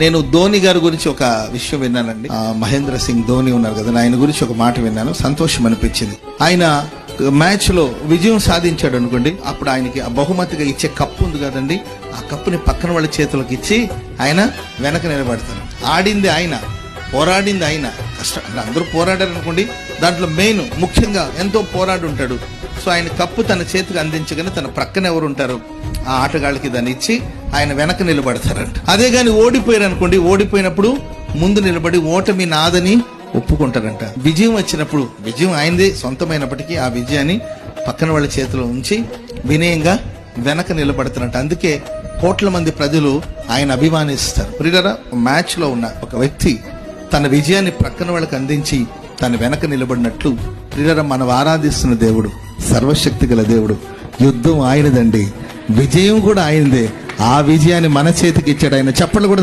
నేను ధోని గారి గురించి ఒక విషయం విన్నానండి. మహేంద్ర సింగ్ ధోని ఉన్నారు కదా, ఆయన గురించి ఒక మాట విన్నాను, సంతోషం అనిపించింది. ఆయన మ్యాచ్ లో విజయం సాధించాడు అనుకోండి, అప్పుడు ఆయనకి ఆ బహుమతిగా ఇచ్చే కప్పు ఉంది కదండి, ఆ కప్పుని పక్కన వాళ్ళ చేతులకు ఇచ్చి ఆయన వెనక నిలబడతారు. ఆడింది ఆయన, పోరాడింది ఆయన, కష్టం అంటే అందరూ పోరాడారు అనుకోండి, దాంట్లో మెయిన్ ముఖ్యంగా ఎంతో పోరాడి ఉంటాడు. సో ఆయన కప్పు తన చేతికి అందించగానే తన ప్రక్కన ఎవరు ఉంటారు ఆ ఆటగాళ్ళకి దాన్ని ఇచ్చి ఆయన వెనక నిలబడతారంట. అదే గాని ఓడిపోయారు అనుకోండి, ఓడిపోయినప్పుడు ముందు నిలబడి ఓటమి నాదని ఒప్పుకుంటారంట. విజయం వచ్చినప్పుడు, విజయం ఆయనదే సొంతమైనప్పటికీ ఆ విజయాన్ని పక్కన వాళ్ళ చేతిలో ఉంచి వినయంగా వెనక నిలబడతారంట. అందుకే కోట్ల మంది ప్రజలు ఆయన అభిమానిస్తారు. ప్రియులారా, మ్యాచ్ లో ఉన్న ఒక వ్యక్తి తన విజయాన్ని ప్రక్కన వాళ్ళకి అందించి తన వెనక నిలబడినట్లు, ప్రియులారా, మనం ఆరాధిస్తున్న దేవుడు సర్వశక్తి గల దేవుడు. యుద్ధం ఆయనదండి, విజయం కూడా ఆయనదే. ఆ విజయాన్ని మన చేతికి ఇచ్చాడు ఆయన. చెప్పలు కూడా